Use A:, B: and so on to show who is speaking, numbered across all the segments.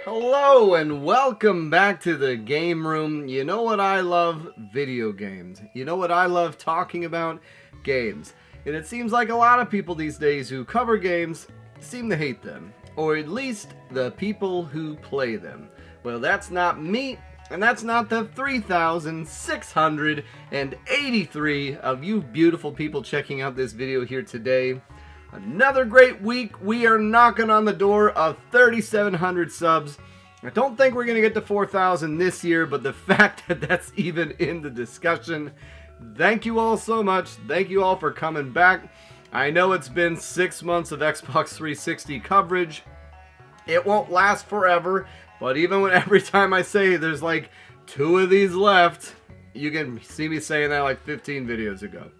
A: Hello and welcome back to the game room. You know what I love? Video games. You know what I love talking about? Games. And it seems like a lot of people these days who cover games seem to hate them. Or at least the people who play them. Well, that's not me, and that's not the 3,683 of you beautiful people checking out this video here today. Another great week. We are knocking on the door of 3,700 subs. I don't think we're going to get to 4,000 this year, but the fact that that's even in the discussion, thank you all so much. Thank you all for coming back. I know it's been 6 months of Xbox 360 coverage. It won't last forever, but even when every time I say there's like 2 of these left, you can see me saying that like 15 videos ago.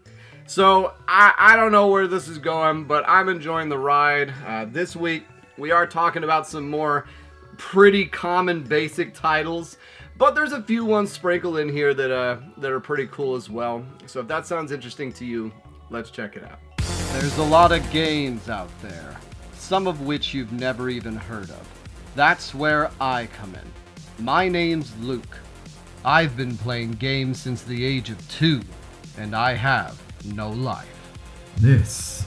A: So, I don't know where this is going, but I'm enjoying the ride. This week, we are talking about some more pretty common basic titles, but there's a few ones sprinkled in here that are pretty cool as well. So if that sounds interesting to you, let's check it out. There's a lot of games out there, some of which you've never even heard of. That's where I come in. My name's Luke. I've been playing games since the age of 2, and I have no life.
B: This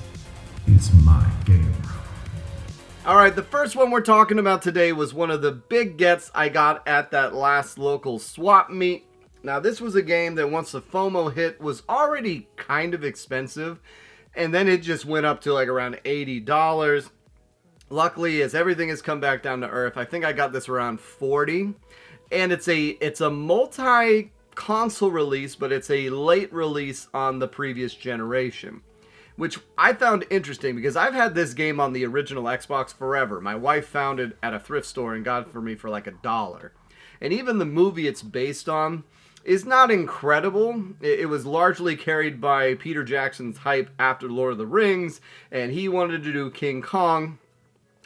B: is my game room.
A: Alright, the first one we're talking about today was one of the big gets I got at that last local swap meet. Now this was a game that once the FOMO hit was already kind of expensive, and then it just went up to like around $80. Luckily, as everything has come back down to earth, I think I got this around $40. And it's a multi-console release, but it's a late release on the previous generation, which I found interesting because I've had this game on the original Xbox forever. My wife found it at a thrift store and got it for me for like $1. And even the movie it's based on is not incredible. It was largely carried by Peter Jackson's hype after Lord of the Rings, and he wanted to do King Kong.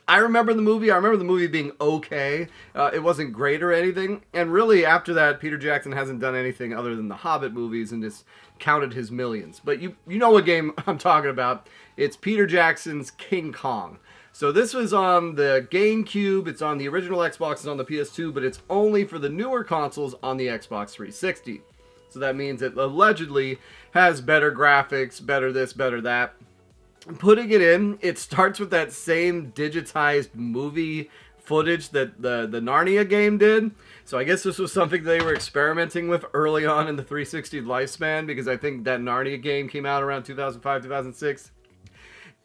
A: I remember the movie being okay. It wasn't great or anything. And really, after that, Peter Jackson hasn't done anything other than the Hobbit movies and just counted his millions. But you know what game I'm talking about. It's Peter Jackson's King Kong. So this was on the GameCube, it's on the original Xbox, it's on the PS2, but it's only for the newer consoles on the Xbox 360. So that means it allegedly has better graphics, better this, better that. Putting it in, it starts with that same digitized movie footage that the Narnia game did. So I guess this was something they were experimenting with early on in the 360 lifespan, because I think that Narnia game came out around 2005, 2006.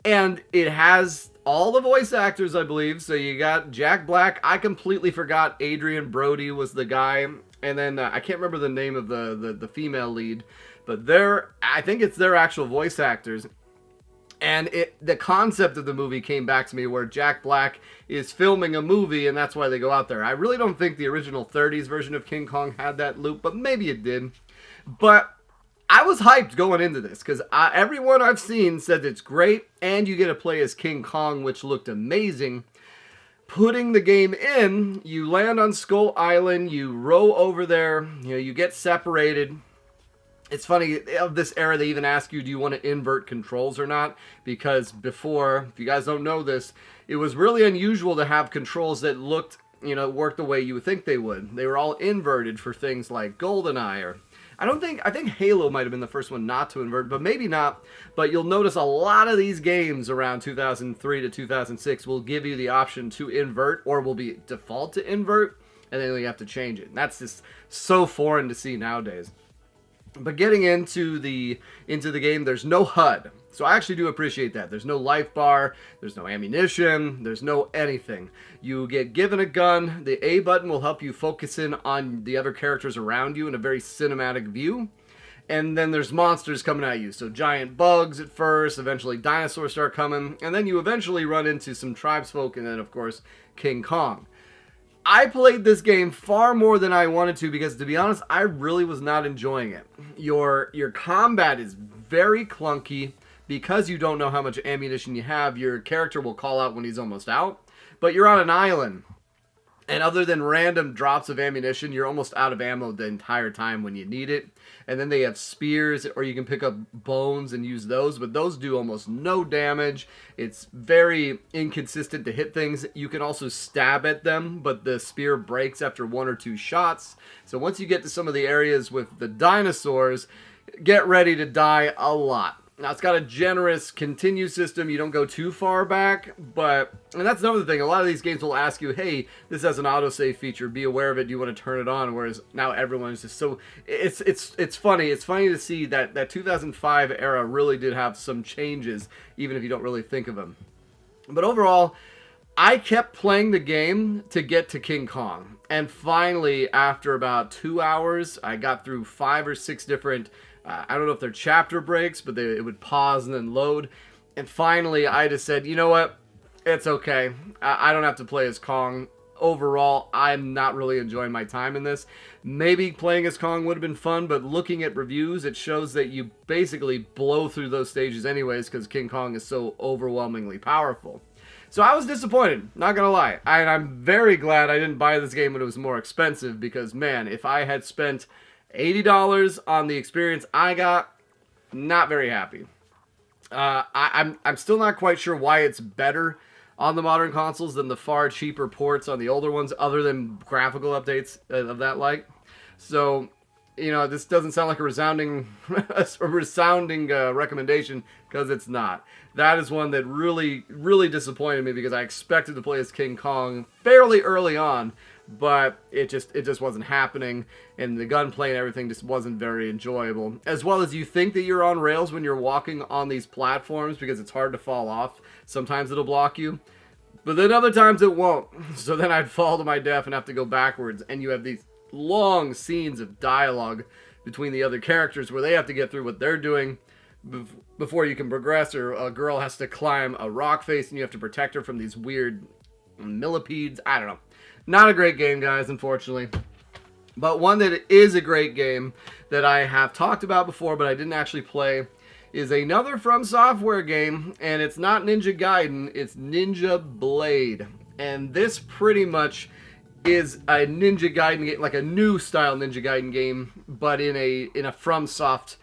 A: And it has all the voice actors, I believe. So you got Jack Black. I completely forgot Adrian Brody was the guy. And then I can't remember the name of the female lead. But I think it's their actual voice actors. And the concept of the movie came back to me where Jack Black is filming a movie and that's why they go out there. I really don't think the original 30s version of King Kong had that loop, but maybe it did. But I was hyped going into this because everyone I've seen said it's great and you get to play as King Kong, which looked amazing. Putting the game in, you land on Skull Island, you row over there, you get separated. It's funny, of this era, they even ask you, do you want to invert controls or not? Because before, if you guys don't know this, it was really unusual to have controls that looked, worked the way you would think they would. They were all inverted for things like GoldenEye, or I think Halo might have been the first one not to invert, but maybe not. But you'll notice a lot of these games around 2003 to 2006 will give you the option to invert, or will be default to invert, and then you have to change it. And that's just so foreign to see nowadays. But getting into the game, there's no HUD. So I actually do appreciate that. There's no life bar, there's no ammunition, there's no anything. You get given a gun, the A button will help you focus in on the other characters around you in a very cinematic view. And then there's monsters coming at you. So giant bugs at first, eventually dinosaurs start coming, and then you eventually run into some tribesfolk, and then of course King Kong. I played this game far more than I wanted to because, to be honest, I really was not enjoying it. Your combat is very clunky because you don't know how much ammunition you have. Your character will call out when he's almost out, but you're on an island. And other than random drops of ammunition, you're almost out of ammo the entire time when you need it. And then they have spears, or you can pick up bones and use those, but those do almost no damage. It's very inconsistent to hit things. You can also stab at them, but the spear breaks after 1 or 2 shots. So once you get to some of the areas with the dinosaurs, get ready to die a lot. Now, it's got a generous continue system. You don't go too far back, but, and that's another thing. A lot of these games will ask you, hey, this has an autosave feature. Be aware of it. Do you want to turn it on? Whereas now everyone is just so, it's funny. It's funny to see that 2005 era really did have some changes, even if you don't really think of them. But overall, I kept playing the game to get to King Kong. And finally, after about 2 hours, I got through 5 or 6 different I don't know if they're chapter breaks, but it would pause and then load. And finally, I just said, you know what? It's okay. I don't have to play as Kong. Overall, I'm not really enjoying my time in this. Maybe playing as Kong would have been fun, but looking at reviews, it shows that you basically blow through those stages anyways because King Kong is so overwhelmingly powerful. So I was disappointed, not gonna lie. And I'm very glad I didn't buy this game when it was more expensive because, man, if I had spent $80 on the experience I got, not very happy. I'm still not quite sure why it's better on the modern consoles than the far cheaper ports on the older ones, other than graphical updates of that like. So, you know, this doesn't sound like a resounding recommendation, because it's not. That is one that really, really disappointed me because I expected to play as King Kong fairly early on, but it just wasn't happening, and the gunplay and everything just wasn't very enjoyable. As well as you think that you're on rails when you're walking on these platforms because it's hard to fall off. Sometimes it'll block you, but then other times it won't. So then I'd fall to my death and have to go backwards, and you have these long scenes of dialogue between the other characters where they have to get through what they're doing before you can progress, or a girl has to climb a rock face and you have to protect her from these weird millipedes. I don't know. Not a great game, guys, unfortunately. But one that is a great game that I have talked about before, but I didn't actually play, is another From Software game, and it's not Ninja Gaiden, it's Ninja Blade. And this pretty much is a Ninja Gaiden game, like a new style Ninja Gaiden game, but in a FromSoft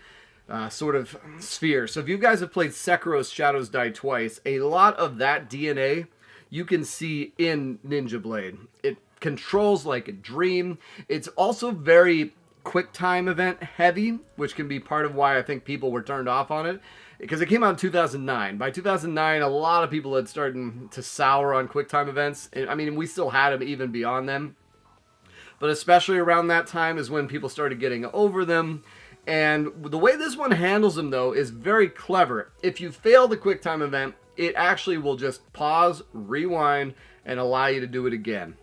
A: sort of sphere. So if you guys have played Sekiro's Shadows Die Twice, a lot of that DNA you can see in Ninja Blade. It controls like a dream. It's also very quick time event heavy, which can be part of why I think people were turned off on it, because it came out in 2009. By 2009, a lot of people had started to sour on quick time events. I mean, we still had them even beyond them, but especially around that time is when people started getting over them. And the way this one handles them, though, is very clever. If you fail the quick time event, it actually will just pause, rewind, and allow you to do it again.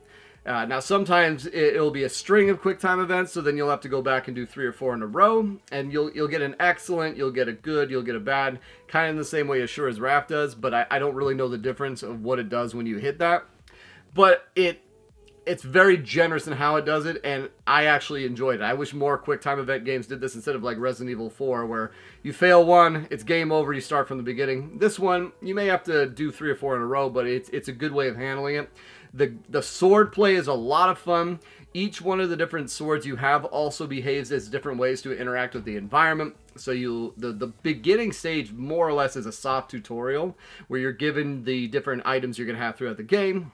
A: Now, sometimes it'll be a string of QuickTime events, so then you'll have to go back and do 3 or 4 in a row, and you'll get an excellent, you'll get a good, you'll get a bad, kind of in the same way as Sure as Wrath does, but I don't really know the difference of what it does when you hit that. But it's very generous in how it does it, and I actually enjoyed it. I wish more QuickTime event games did this instead of like Resident Evil 4, where you fail one, it's game over, you start from the beginning. This one, you may have to do 3 or 4 in a row, but it's a good way of handling it. The sword play is a lot of fun. Each one of the different swords you have also behaves as different ways to interact with the environment. So the beginning stage more or less is a soft tutorial where you're given the different items you're going to have throughout the game.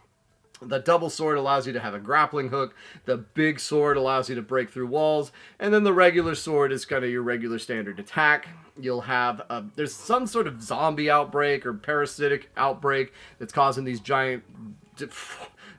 A: The double sword allows you to have a grappling hook. The big sword allows you to break through walls. And then the regular sword is kind of your regular standard attack. You'll have, there's some sort of zombie outbreak or parasitic outbreak that's causing these giant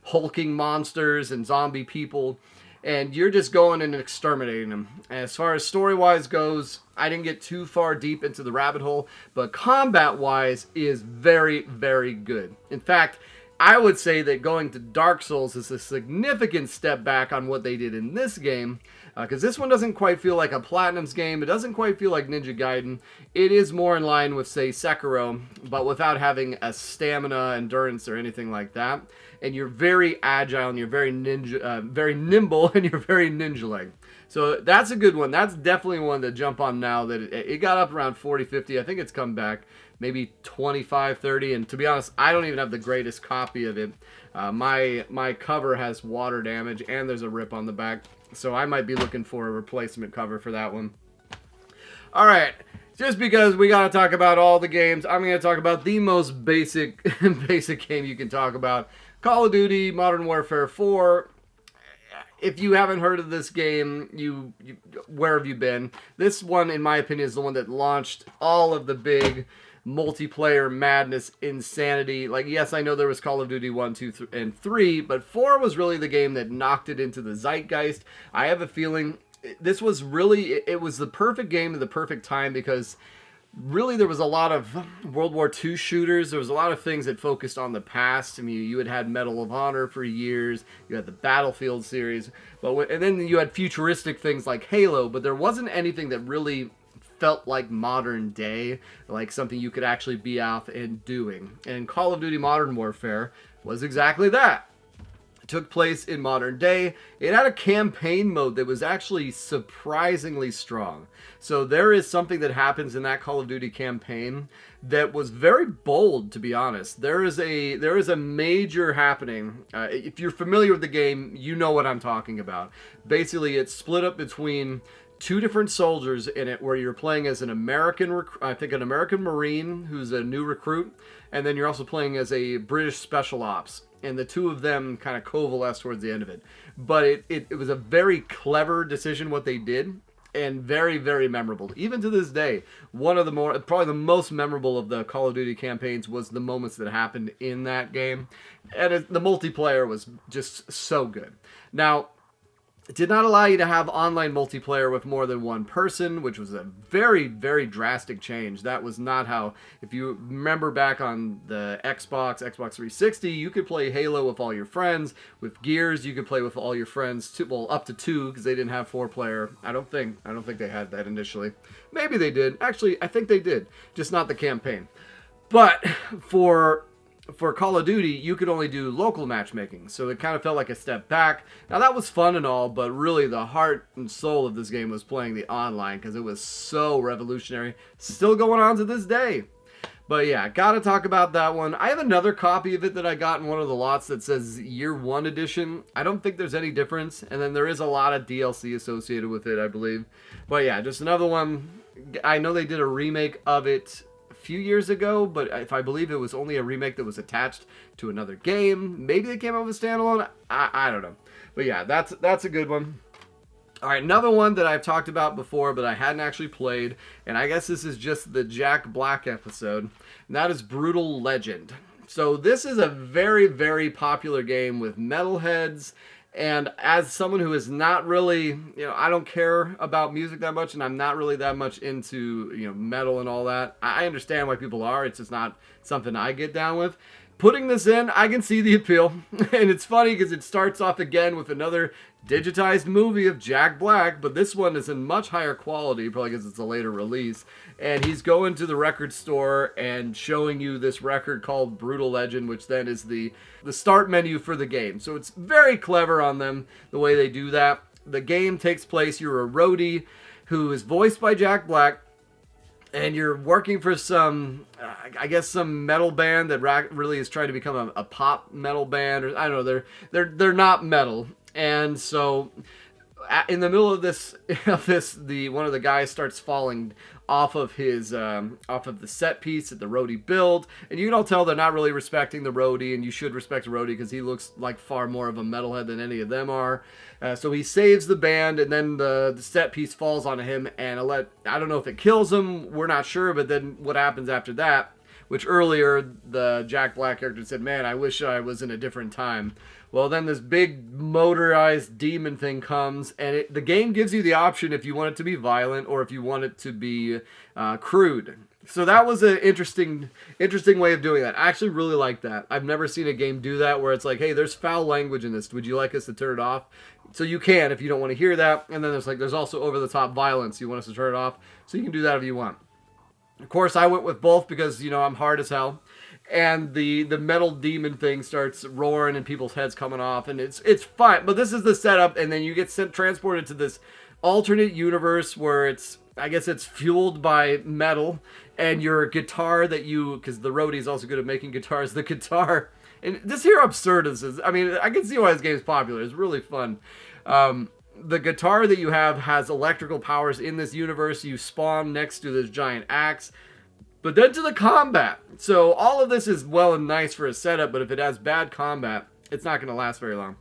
A: hulking monsters and zombie people. And you're just going and exterminating them. As far as story-wise goes, I didn't get too far deep into the rabbit hole. But combat-wise is very, very good. In fact, I would say that going to Dark Souls is a significant step back on what they did in this game, because this one doesn't quite feel like a Platinum's game. It doesn't quite feel like Ninja Gaiden. It is more in line with, say, Sekiro, but without having a stamina, endurance, or anything like that. And you're very agile, and you're very very nimble, and you're very ninja-like. So that's a good one. That's definitely one to jump on now. That it got up around 40, 50. I think it's come back. maybe 25, 30. And to be honest, I don't even have the greatest copy of it. My cover has water damage and there's a rip on the back. So I might be looking for a replacement cover for that one. All right. Just because we got to talk about all the games, I'm going to talk about the most basic game you can talk about. Call of Duty Modern Warfare 4. If you haven't heard of this game, where have you been? This one, in my opinion, is the one that launched all of the big multiplayer madness, insanity. Like, yes, I know there was Call of Duty 1, 2, and 3, but 4 was really the game that knocked it into the zeitgeist. I have a feeling this was really, it was the perfect game at the perfect time because really there was a lot of World War II shooters. There was a lot of things that focused on the past. I mean, you had Medal of Honor for years. You had the Battlefield series. And then you had futuristic things like Halo, but there wasn't anything that really felt like modern day, like something you could actually be out and doing. And Call of Duty Modern Warfare was exactly that. Took place in modern day. It had a campaign mode that was actually surprisingly strong. So there is something that happens in that Call of Duty campaign that was very bold, to be honest. There is a major happening. If you're familiar with the game, you know what I'm talking about. Basically, it's split up between two different soldiers in it, where you're playing as an American Marine who's a new recruit, and then you're also playing as a British Special Ops. And the two of them kind of coalesce towards the end of it. But it was a very clever decision what they did, and very, very memorable. Even to this day, probably the most memorable of the Call of Duty campaigns was the moments that happened in that game. And the multiplayer was just so good. Now, it did not allow you to have online multiplayer with more than one person, which was a very, very drastic change. That was not how, if you remember back on the Xbox 360, you could play Halo with all your friends. With Gears, you could play with all your friends, up to two, because they didn't have 4-player. I don't think they had that initially. Maybe they did. Actually, I think they did, just not the campaign. But for Call of Duty, you could only do local matchmaking, so it kind of felt like a step back. Now, that was fun and all, but really the heart and soul of this game was playing the online, because it was so revolutionary. Still going on to this day. But yeah, gotta talk about that one. I have another copy of it that I got in one of the lots that says Year 1 Edition. I don't think there's any difference, and then there is a lot of DLC associated with it, I believe. But yeah, just another one. I know they did a remake of it few years ago, but if I believe it was only a remake that was attached to another game. Maybe they came out with a standalone. I don't know. But yeah, that's a good one. All right, another one that I've talked about before, but I hadn't actually played, and I guess this is just the Jack Black episode, and that is Brutal Legend. So this is a very, very popular game with metalheads. And as someone who is not really, I don't care about music that much, and I'm not really that much into, metal and all that. I understand why people are. It's just not something I get down with. Putting this in, I can see the appeal. And it's funny because it starts off again with another digitized movie of Jack Black, but this one is in much higher quality, probably because it's a later release. And he's going to the record store and showing you this record called Brutal Legend, which then is the start menu for the game. So it's very clever on them, the way they do that. The game takes place, you're a roadie who is voiced by Jack Black, and you're working for some metal band that really is trying to become a pop metal band, or I don't know, they're not metal. And so in the middle of this, one of the guys starts falling off of the set piece that the roadie build, and you can all tell they're not really respecting the roadie, and you should respect the roadie because he looks like far more of a metalhead than any of them are. So he saves the band, and then the set piece falls onto him, and I don't know if it kills him, we're not sure, but then what happens after that, which earlier the Jack Black character said, man, I wish I was in a different time. Well, then this big motorized demon thing comes, and the game gives you the option if you want it to be violent or if you want it to be crude. So that was an interesting way of doing that. I actually really like that. I've never seen a game do that where it's like, hey, there's foul language in this. Would you like us to turn it off? So you can if you don't want to hear that. And then there's also over-the-top violence. You want us to turn it off? So you can do that if you want. Of course, I went with both because, I'm hard as hell. And the metal demon thing starts roaring and people's heads coming off, and it's fine. But this is the setup, and then you get transported to this alternate universe where it's I guess it's fueled by metal, and your guitar that you, because the roadie is also good at making guitars, the guitar, and just hear absurdities. I mean, I can see why this game is popular. It's really fun. The guitar that you have has electrical powers in this universe. You spawn next to this giant axe. But then to the combat. So all of this is well and nice for a setup, but if it has bad combat, it's not going to last very long.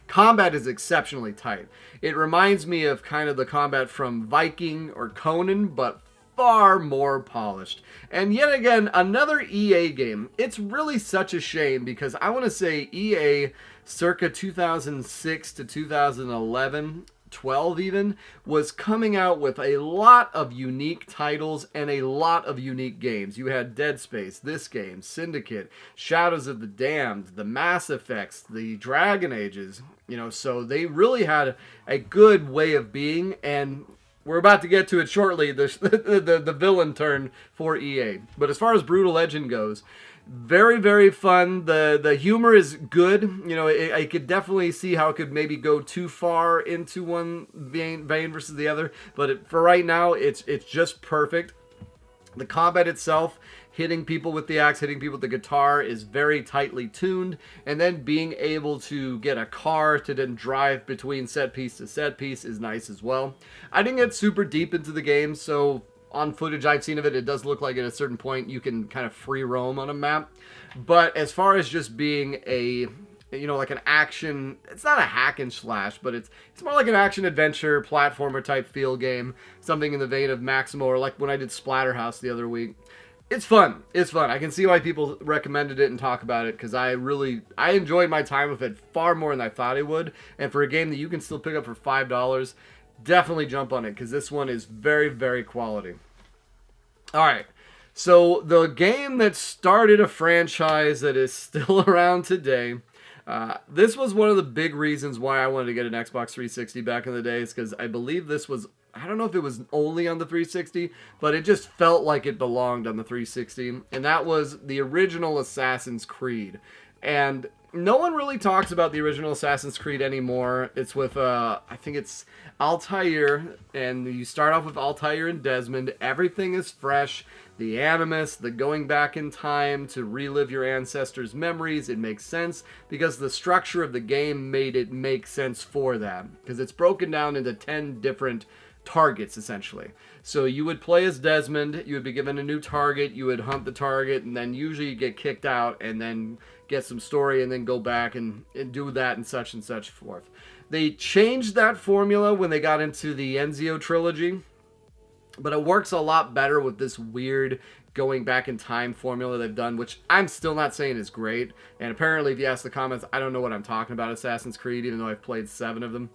A: Combat is exceptionally tight. It reminds me of kind of the combat from Viking or Conan, but far more polished. And yet again, another EA game. It's really such a shame because I want to say EA circa 2006 to 2011, 12 even, was coming out with a lot of unique titles and a lot of unique games. You had Dead Space, this game, Syndicate, Shadows of the Damned, the Mass Effects, the Dragon Ages, so they really had a good way of being, and we're about to get to it shortly, the villain turn for EA. But as far as Brutal Legend goes, very, very fun. The humor is good. I could definitely see how it could maybe go too far into one vein versus the other. But for right now, it's just perfect. The combat itself, hitting people with the axe, hitting people with the guitar, is very tightly tuned. And then being able to get a car to then drive between set piece to set piece is nice as well. I didn't get super deep into the game, so on footage I've seen of it, it does look like at a certain point you can kind of free roam on a map. But as far as just being a, like an action, it's not a hack and slash, but it's more like an action adventure platformer type feel game, something in the vein of Maximo, or like when I did Splatterhouse the other week. It's fun. It's fun. I can see why people recommended it and talk about it, because I enjoyed my time with it far more than I thought I would. And for a game that you can still pick up for $5, definitely jump on it, because this one is very, very quality. All right. So the game that started a franchise that is still around today, this was one of the big reasons why I wanted to get an Xbox 360 back in the days, because I believe this was, I don't know if it was only on the 360, but it just felt like it belonged on the 360, and that was the original Assassin's Creed. And no one really talks about the original Assassin's Creed anymore. It's with, I think it's Altair, and you start off with Altair and Desmond. Everything is fresh. The animus, the going back in time to relive your ancestors' memories, it makes sense because the structure of the game made it make sense for that. Because it's broken down into 10 different targets, essentially. So you would play as Desmond, you would be given a new target, you would hunt the target, and then usually you get kicked out and then get some story and then go back and do that and such forth. They changed that formula when they got into the Ezio trilogy, but it works a lot better with this weird going back in time formula they've done, which I'm still not saying is great. And apparently, if you ask the comments, I don't know what I'm talking about Assassin's Creed, even though I've played 7 of them.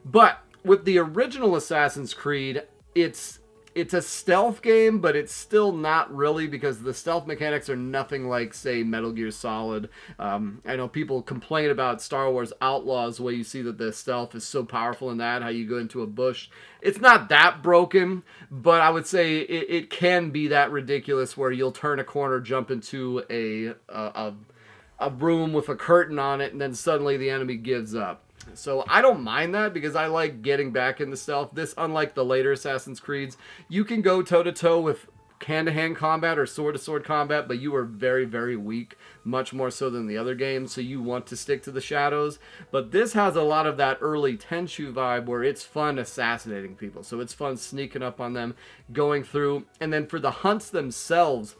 A: But with the original Assassin's Creed, it's a stealth game, but it's still not really, because the stealth mechanics are nothing like, say, Metal Gear Solid. I know people complain about Star Wars Outlaws, the way you see that the stealth is so powerful in that, how you go into a bush. It's not that broken, but I would say it can be that ridiculous where you'll turn a corner, jump into a room with a curtain on it, and then suddenly the enemy gives up. So I don't mind that, because I like getting back into stealth. This, unlike the later Assassin's Creeds, you can go toe-to-toe with hand-to-hand combat or sword-to-sword combat, but you are very, very weak, much more so than the other games, so you want to stick to the shadows. But this has a lot of that early Tenchu vibe where it's fun assassinating people. So it's fun sneaking up on them, going through, and then for the hunts themselves,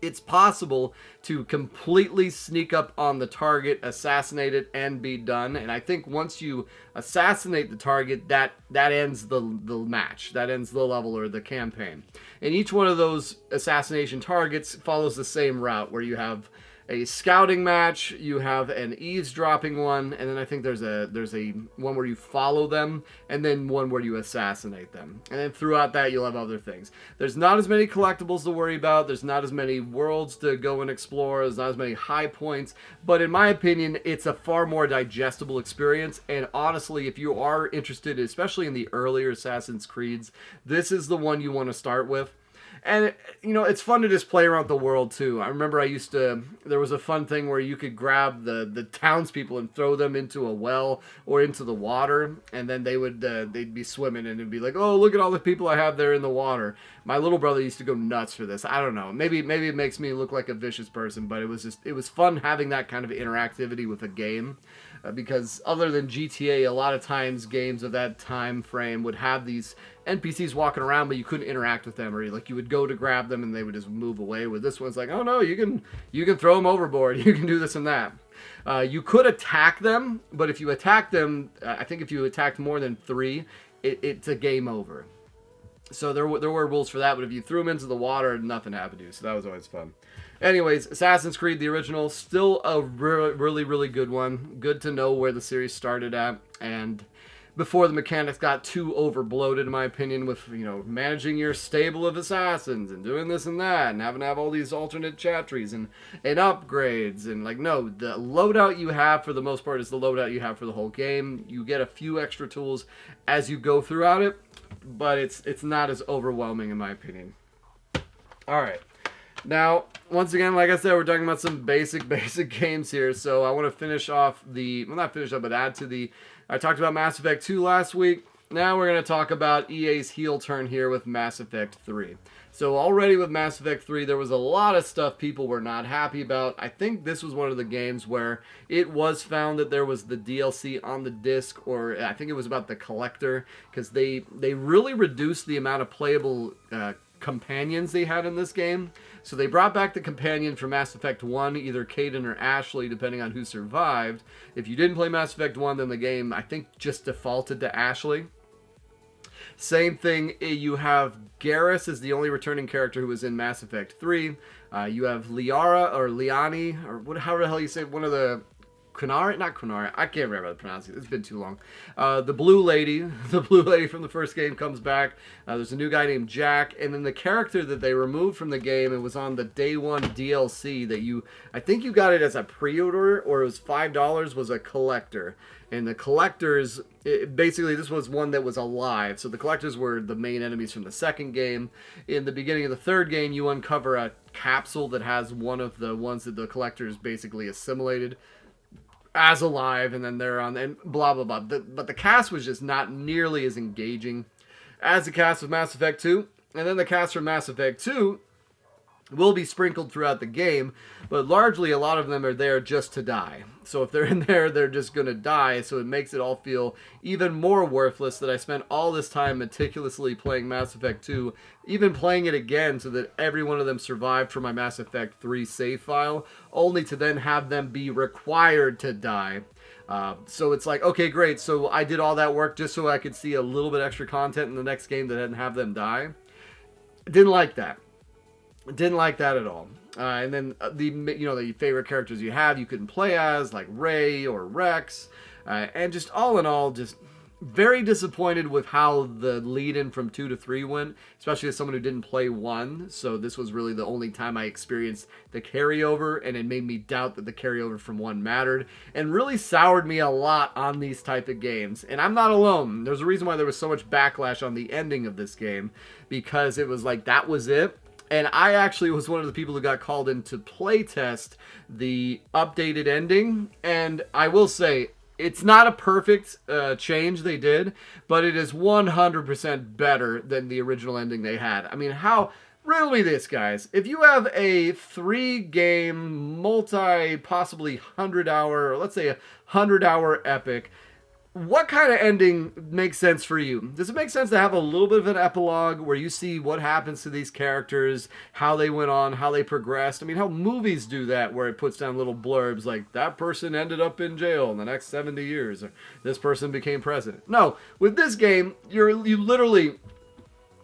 A: it's possible to completely sneak up on the target, assassinate it, and be done. And I think once you assassinate the target, that ends the match. That ends the level or the campaign. And each one of those assassination targets follows the same route, where you have a scouting match, you have an eavesdropping one, and then I think there's a one where you follow them, and then one where you assassinate them. And then throughout that, you'll have other things. There's not as many collectibles to worry about. There's not as many worlds to go and explore. There's not as many high points. But in my opinion, it's a far more digestible experience. And honestly, if you are interested, especially in the earlier Assassin's Creeds, this is the one you want to start with. And, you know, it's fun to just play around the world, too. I remember there was a fun thing where you could grab the townspeople and throw them into a well or into the water, and then they'd be swimming, and it'd be like, oh, look at all the people I have there in the water. My little brother used to go nuts for this. I don't know. Maybe it makes me look like a vicious person, but it was fun having that kind of interactivity with a game. Because other than GTA, a lot of times games of that time frame would have these NPCs walking around, but you couldn't interact with them, or like you would go to grab them and they would just move away. With this one, it's like, oh no, you can throw them overboard, you can do this and that. You could attack them, but if you attack them, I think if you attacked more than 3, it's a game over. So there were rules for that, but if you threw them into the water, nothing happened to you. So that was always fun. Anyways, Assassin's Creed, the original, still a really, really good one. Good to know where the series started at, and before the mechanics got too overbloated, in my opinion, with, you know, managing your stable of assassins and doing this and that, and having to have all these alternate chat trees and upgrades, and like, no, the loadout you have for the most part is the loadout you have for the whole game. You get a few extra tools as you go throughout it, but it's not as overwhelming, in my opinion. All right. Now, once again, like I said, we're talking about some basic games here, so I want to finish off but add to the... I talked about Mass Effect 2 last week. Now we're going to talk about EA's heel turn here with Mass Effect 3. So already with Mass Effect 3, there was a lot of stuff people were not happy about. I think this was one of the games where it was found that there was the DLC on the disc, or I think it was about the collector, because they really reduced the amount of playable companions they had in this game. So they brought back the companion from Mass Effect 1, either Kaidan or Ashley, depending on who survived. If you didn't play Mass Effect 1, then the game, I think, just defaulted to Ashley. Same thing, you have Garrus is the only returning character who was in Mass Effect 3. You have Liara, or Liani, or however the hell you say, one of the... Kunari? Not Kunari. I can't remember how to pronounce it. It's been too long. The blue lady from the first game comes back. There's a new guy named Jack. And then the character that they removed from the game, it was on the day one DLC that I think you got it as a pre-order, or it was $5, was a collector. And the collectors, basically this was one that was alive. So the collectors were the main enemies from the second game. In the beginning of the third game, you uncover a capsule that has one of the ones that the collectors basically assimilated as alive, and then they're on, and blah blah blah. But the cast was just not nearly as engaging as the cast of Mass Effect 2. And then the cast from Mass Effect 2 will be sprinkled throughout the game, but largely a lot of them are there just to die. So if they're in there, they're just going to die, so it makes it all feel even more worthless that I spent all this time meticulously playing Mass Effect 2, even playing it again so that every one of them survived from my Mass Effect 3 save file, only to then have them be required to die. So it's like, okay, great, so I did all that work just so I could see a little bit extra content in the next game that didn't have them die. Didn't like that. Didn't like that at all. And then the favorite characters you have, you couldn't play as, like Ray or Rex. And just all in all, just very disappointed with how the lead-in from 2 to 3 went, especially as someone who didn't play 1. So this was really the only time I experienced the carryover, and it made me doubt that the carryover from 1 mattered, and really soured me a lot on these type of games. And I'm not alone. There's a reason why there was so much backlash on the ending of this game, because it was like, that was it. And I actually was one of the people who got called in to playtest the updated ending. And I will say, it's not a perfect change they did, but it is 100% better than the original ending they had. I mean, riddle me this, guys. If you have a 3-game, possibly 100-hour, or let's say a 100-hour epic, what kind of ending makes sense for you? Does it make sense to have a little bit of an epilogue where you see what happens to these characters, how they went on, how they progressed? I mean, how movies do that, where it puts down little blurbs like, that person ended up in jail in the next 70 years, or this person became president. No, with this game, you literally,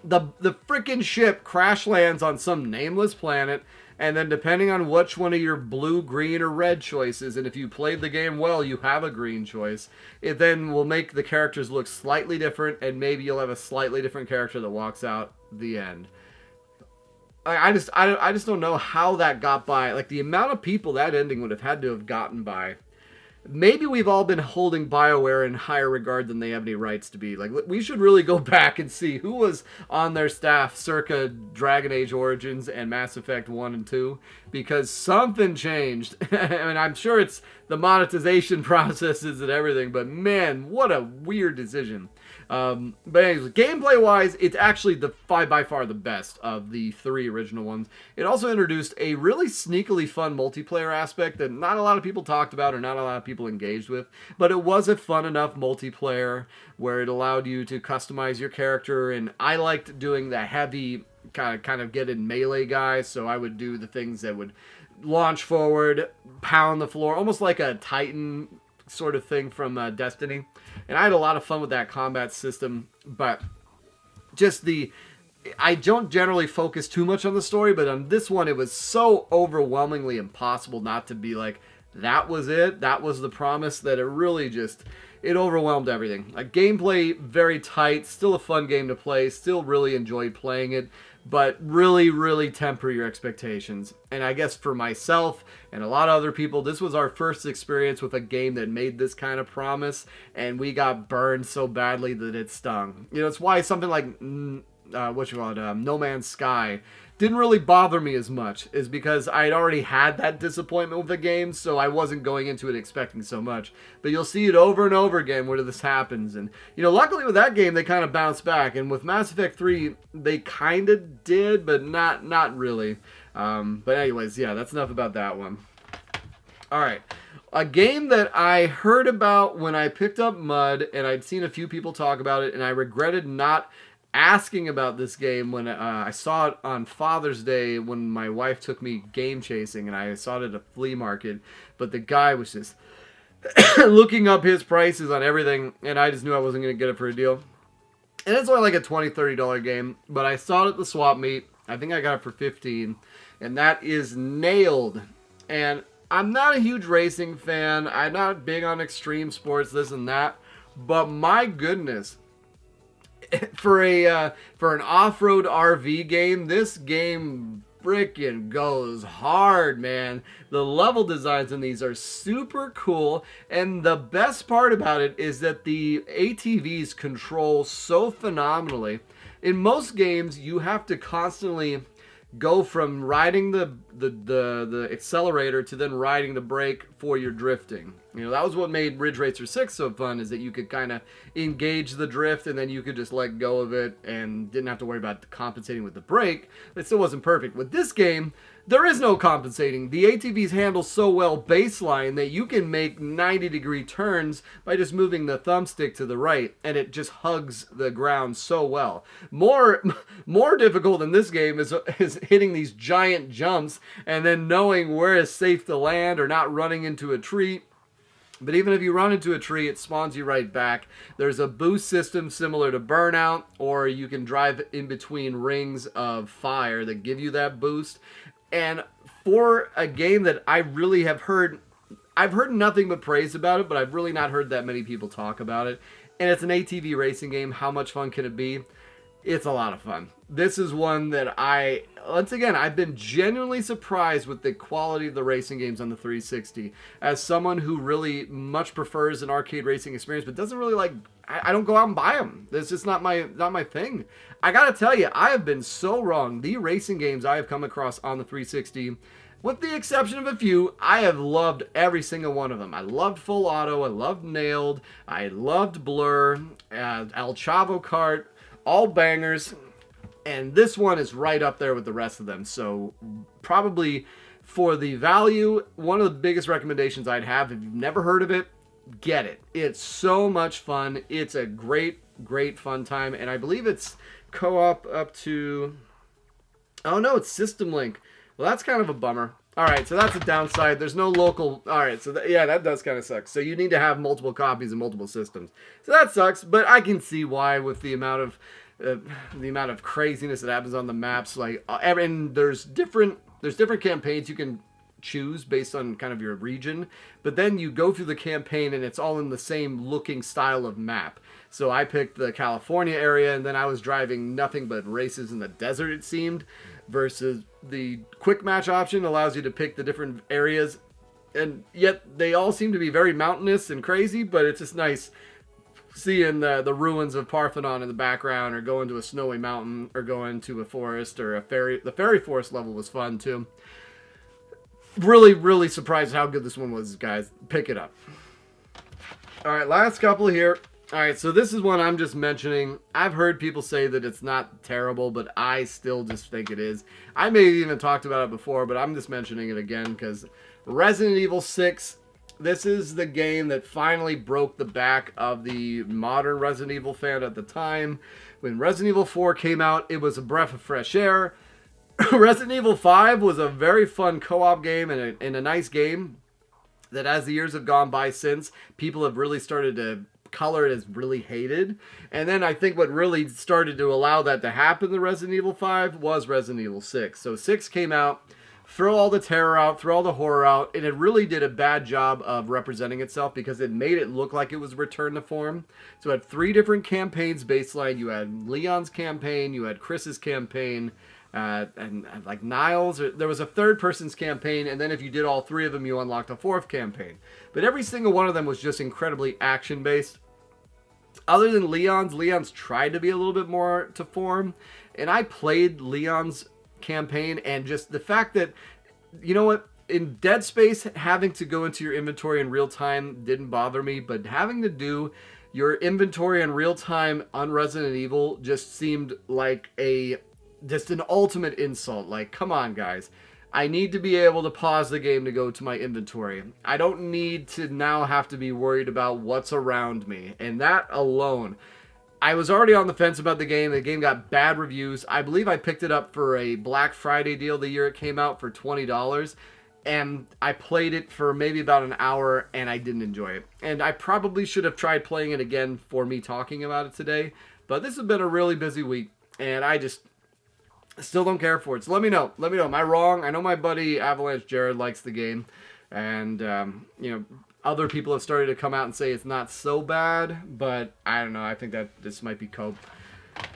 A: the freaking ship crash lands on some nameless planet, and then depending on which one of your blue, green, or red choices, and if you played the game well, you have a green choice, it then will make the characters look slightly different, and maybe you'll have a slightly different character that walks out the end. I just don't know how that got by. Like, the amount of people that ending would have had to have gotten by. maybe we've all been holding BioWare in higher regard than they have any rights to be. Like, we should really go back and see who was on their staff circa Dragon Age Origins and Mass Effect 1 and 2, because something changed. I mean, I'm sure it's the monetization processes and everything, but man, what a weird decision. But anyways, gameplay-wise, it's actually by far the best of the 3 original ones. It also introduced a really sneakily fun multiplayer aspect that not a lot of people talked about or not a lot of people engaged with, but it was a fun enough multiplayer where it allowed you to customize your character, and I liked doing the heavy kind of get in melee guy, so I would do the things that would launch forward, pound the floor, almost like a Titan sort of thing from Destiny. And I had a lot of fun with that combat system, but just I don't generally focus too much on the story, but on this one, it was so overwhelmingly impossible not to be like, that was it, that was the promise, that it really just, it overwhelmed everything. Like, gameplay, very tight, still a fun game to play, still really enjoyed playing it, but really, really temper your expectations. And I guess for myself and a lot of other people, this was our first experience with a game that made this kind of promise, and we got burned so badly that it stung. You know, it's why something like, No Man's Sky didn't really bother me as much, is because I had already had that disappointment with the game, so I wasn't going into it expecting so much. But you'll see it over and over again where this happens. And, you know, luckily with that game, they kind of bounced back. And with Mass Effect 3, they kind of did, but not really. But anyways, yeah, that's enough about that one. All right. A game that I heard about when I picked up Mud, and I'd seen a few people talk about it, and I regretted not asking about this game when I saw it on Father's Day when my wife took me game chasing, and I saw it at a flea market, but the guy was just looking up his prices on everything, and I just knew I wasn't going to get it for a deal. And it's only like a $20, $30 game, but I saw it at the swap meet. I think I got it for $15, and that is Nailed. And I'm not a huge racing fan. I'm not big on extreme sports, this and that, but my goodness, for an off-road RV game, this game freaking goes hard, man. The level designs in these are super cool, and the best part about it is that the ATVs control so phenomenally. In most games, you have to constantly go from riding the accelerator to then riding the brake for your drifting. You know, that was what made Ridge Racer 6 so fun, is that you could kind of engage the drift and then you could just let go of it and didn't have to worry about compensating with the brake. It still wasn't perfect. With this game, there is no compensating. The ATVs handle so well baseline that you can make 90-degree turns by just moving the thumbstick to the right, and it just hugs the ground so well. More difficult in this game is hitting these giant jumps and then knowing where is safe to land or not running into a tree. But even if you run into a tree, it spawns you right back. There's a boost system similar to Burnout, or you can drive in between rings of fire that give you that boost. And for a game that I really have heard, I've heard nothing but praise about it, but I've really not heard that many people talk about it. And it's an ATV racing game. How much fun can it be? It's a lot of fun. This is one that I've been genuinely surprised with the quality of the racing games on the 360. As someone who really much prefers an arcade racing experience, but doesn't really like, I don't go out and buy them. It's just not my thing. I gotta tell you, I have been so wrong. The racing games I have come across on the 360, with the exception of a few, I have loved every single one of them. I loved Full Auto, I loved Nailed, I loved Blur, El Chavo Kart, all bangers. And this one is right up there with the rest of them. So probably for the value, one of the biggest recommendations I'd have, if you've never heard of it, get it. It's so much fun. It's a great, great fun time. And I believe it's co-op up to... Oh no, it's System Link. Well, that's kind of a bummer. All right, so that's a downside. There's no local... All right, so that does kind of suck. So you need to have multiple copies and multiple systems. So that sucks, but I can see why with the amount of craziness that happens on the maps. Like, and there's different campaigns you can choose based on kind of your region, but then you go through the campaign and it's all in the same looking style of map. So I picked the California area, and then I was driving nothing but races in the desert, it seemed, versus the quick match option allows you to pick the different areas and yet they all seem to be very mountainous and crazy, but it's just nice seeing the ruins of Parthenon in the background, or going to a snowy mountain, or going to a forest, or a fairy. The fairy forest level was fun too. Really, really surprised how good this one was, guys. Pick it up. All right, last couple here. All right, so this is one I'm just mentioning. I've heard people say that it's not terrible, but I still just think it is. I may have even talked about it before, but I'm just mentioning it again because Resident Evil 6, this is the game that finally broke the back of the modern Resident Evil fan at the time. When Resident Evil 4 came out, it was a breath of fresh air. Resident Evil 5 was a very fun co-op game and a nice game that, as the years have gone by since, people have really started to color it as really hated. And then I think what really started to allow that to happen to Resident Evil 5 was Resident Evil 6. So 6 came out, throw all the terror out, throw all the horror out, and it really did a bad job of representing itself because it made it look like it was return to form. So it had 3 different campaigns baseline. You had Leon's campaign, you had Chris's campaign, and like Niles. There was a third person's campaign, and then if you did all 3 of them, you unlocked a 4th campaign. But every single one of them was just incredibly action-based. Other than Leon's tried to be a little bit more to form, and I played Leon's campaign, and just the fact that, you know what, in Dead Space, having to go into your inventory in real time didn't bother me, but having to do your inventory in real time on Resident Evil just seemed like just an ultimate insult. Like, come on, guys. I need to be able to pause the game to go to my inventory. I don't need to now have to be worried about what's around me. And that alone, I was already on the fence about the game. The game got bad reviews. I believe I picked it up for a Black Friday deal the year it came out for $20. And I played it for maybe about an hour, and I didn't enjoy it. And I probably should have tried playing it again for me talking about it today. But this has been a really busy week, and I just still don't care for it. So let me know. Let me know. Am I wrong? I know my buddy Avalanche Jared likes the game. And, other people have started to come out and say it's not so bad. But I don't know. I think that this might be cope.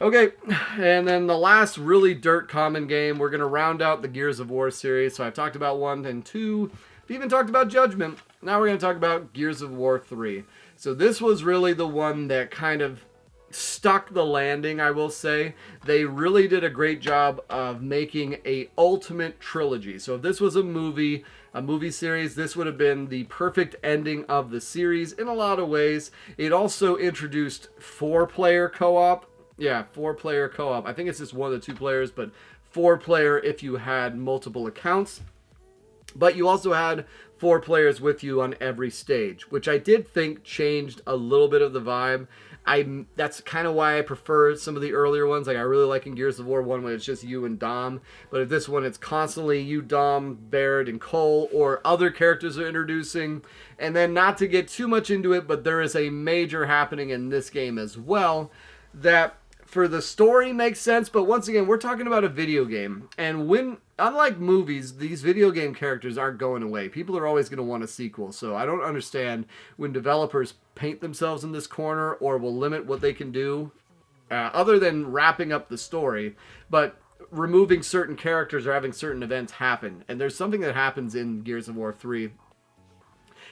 A: Okay. And then the last really dirt common game. We're going to round out the Gears of War series. So I've talked about 1 and 2. I've even talked about Judgment. Now we're going to talk about Gears of War 3. So this was really the one that kind of stuck the landing, I will say. They really did a great job of making a ultimate trilogy. So if this was a movie series, this would have been the perfect ending of the series in a lot of ways. It also introduced 4-player co-op. Yeah, 4-player co-op. I think it's just 1 of the 2 players, but 4-player if you had multiple accounts. But you also had 4 players with you on every stage, which I did think changed a little bit of the vibe. That's kind of why I prefer some of the earlier ones. Like, I really like in Gears of War 1 when it's just you and Dom. But if this one, it's constantly you, Dom, Baird, and Cole, or other characters are introducing. And then, not to get too much into it, but there is a major happening in this game as well that for the story makes sense. But once again, we're talking about a video game. And unlike movies, these video game characters aren't going away. People are always going to want a sequel. So I don't understand when developers paint themselves in this corner or will limit what they can do other than wrapping up the story, but removing certain characters or having certain events happen. And there's something that happens in Gears of War 3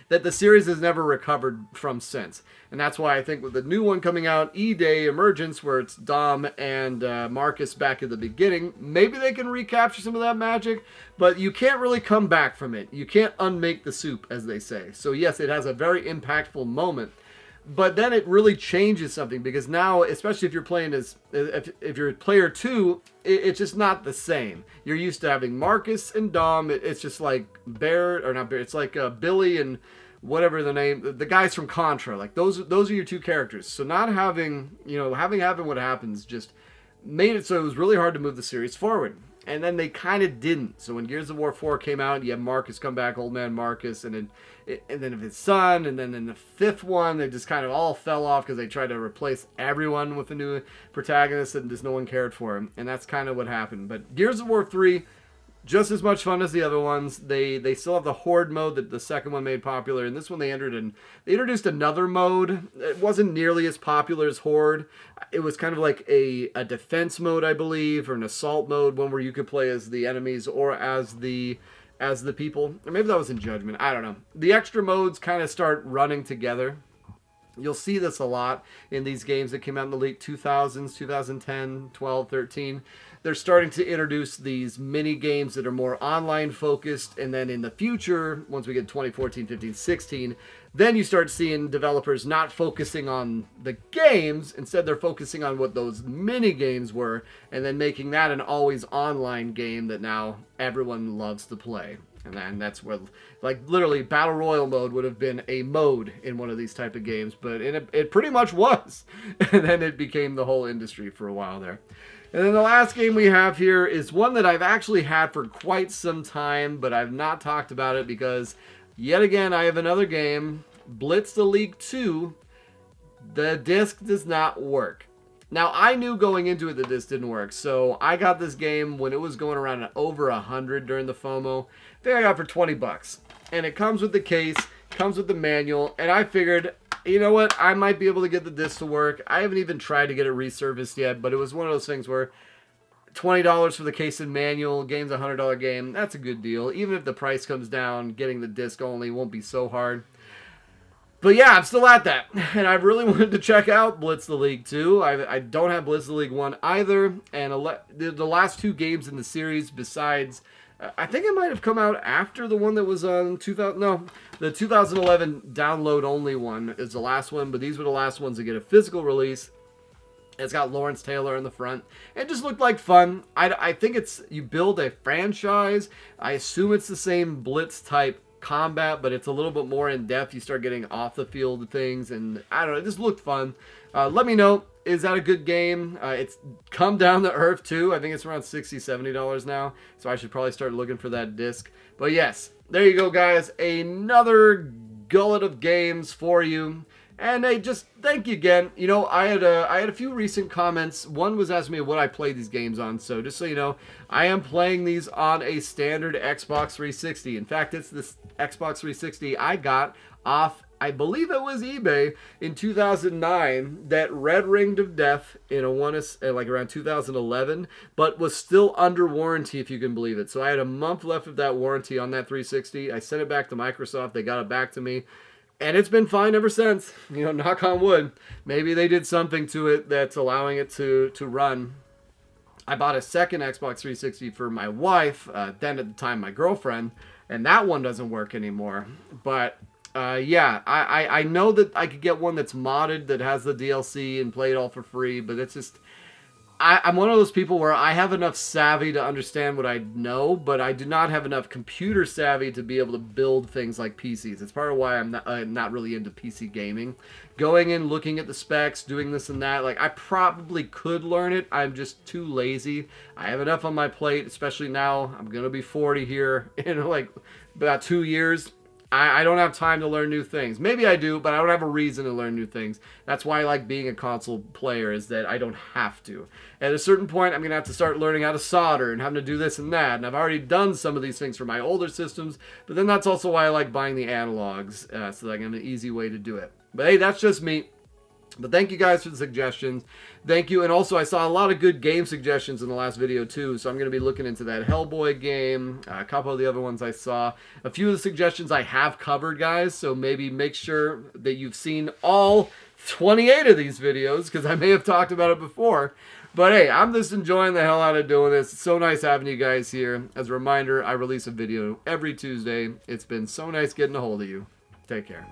A: that the series has never recovered from since. And that's why I think with the new one coming out, E-Day Emergence, where it's Dom and Marcus back at the beginning, maybe they can recapture some of that magic, but you can't really come back from it. You can't unmake the soup, as they say. So yes, it has a very impactful moment, but then it really changes something, because now, especially if you're playing if you're player 2, it's just not the same. You're used to having Marcus and Dom. It's just like it's like Billy and whatever the name, the guys from Contra. Like those are your 2 characters. So not having what happens just made it so it was really hard to move the series forward. And then they kind of didn't. So when Gears of War 4 came out, you have Marcus come back, old man Marcus, and then his son, and then in the 5th one, they just kind of all fell off because they tried to replace everyone with a new protagonist, and just no one cared for him. And that's kind of what happened. But Gears of War 3, just as much fun as the other ones. They still have the Horde mode that the second one made popular. And this one they introduced another mode. It wasn't nearly as popular as Horde. It was kind of like a defense mode, I believe, or an assault mode, one where you could play as the enemies or as the as the people. Or maybe that was in Judgment. I don't know. The extra modes kind of start running together. You'll see this a lot in these games that came out in the late 2000s, 2010, 12, 13. They're starting to introduce these mini games that are more online focused. And then in the future, once we get 2014, 15, 16, then you start seeing developers not focusing on the games. Instead, they're focusing on what those mini games were and then making that an always online game that now everyone loves to play. And then that's where, like, literally Battle Royale mode would have been a mode in one of these type of games, but it pretty much was. And then it became the whole industry for a while there. And then the last game we have here is one that I've actually had for quite some time, but I've not talked about it because, yet again, I have another game, Blitz the League 2. The disc does not work. Now, I knew going into it that this didn't work, so I got this game when it was going around at over 100 during the FOMO. I think I got it for 20 bucks. And it comes with the case, comes with the manual, and I figured, you know what, I might be able to get the disc to work. I haven't even tried to get it resurfaced yet, but it was one of those things where $20 for the case and manual, game's a $100 game, that's a good deal. Even if the price comes down, getting the disc only won't be so hard. But yeah, I'm still at that, and I really wanted to check out Blitz the League 2. I don't have Blitz the League 1 either, and the last two games in the series besides, I think it might have come out after the one that was on the 2011 download-only one is the last one, but these were the last ones to get a physical release. It's got Lawrence Taylor in the front. It just looked like fun. I think you build a franchise. I assume it's the same Blitz type combat, but it's a little bit more in depth. You start getting off the field things, and I don't know, it just looked fun. Let me know, is that a good game? It's come down to earth too. I think it's around $60-$70 now, so I should probably start looking for that disc. But yes, there you go, guys, another gullet of games for you. And hey, just thank you again. You know, I had a few recent comments. One was asking me what I play these games on. So just so you know, I am playing these on a standard Xbox 360. In fact, it's this Xbox 360 I got off, I believe it was eBay in 2009, that red ringed of death in like around 2011, but was still under warranty, if you can believe it. So I had a month left of that warranty on that 360. I sent it back to Microsoft. They got it back to me. And it's been fine ever since. You know, knock on wood. Maybe they did something to it that's allowing it to run. I bought a second Xbox 360 for my wife, then at the time my girlfriend, and that one doesn't work anymore. But yeah, I know that I could get one that's modded that has the DLC and play it all for free, but it's just, I'm one of those people where I have enough savvy to understand what I know, but I do not have enough computer savvy to be able to build things like PCs. It's part of why I'm not really into PC gaming. Going in, looking at the specs, doing this and that, like, I probably could learn it. I'm just too lazy. I have enough on my plate, especially now. I'm going to be 40 here in like about 2 years. I don't have time to learn new things. Maybe I do, but I don't have a reason to learn new things. That's why I like being a console player, is that I don't have to. At a certain point, I'm going to have to start learning how to solder and having to do this and that. And I've already done some of these things for my older systems, but then that's also why I like buying the analogs, so that I have an easy way to do it. But hey, that's just me. But thank you guys for the suggestions. Thank you. And also, I saw a lot of good game suggestions in the last video too, so I'm going to be looking into that Hellboy game, a couple of the other ones I saw. A few of the suggestions I have covered, guys, so maybe make sure that you've seen all 28 of these videos, because I may have talked about it before. But hey, I'm just enjoying the hell out of doing this. It's so nice having you guys here. As a reminder, I release a video every Tuesday. It's been so nice getting a hold of you. Take care.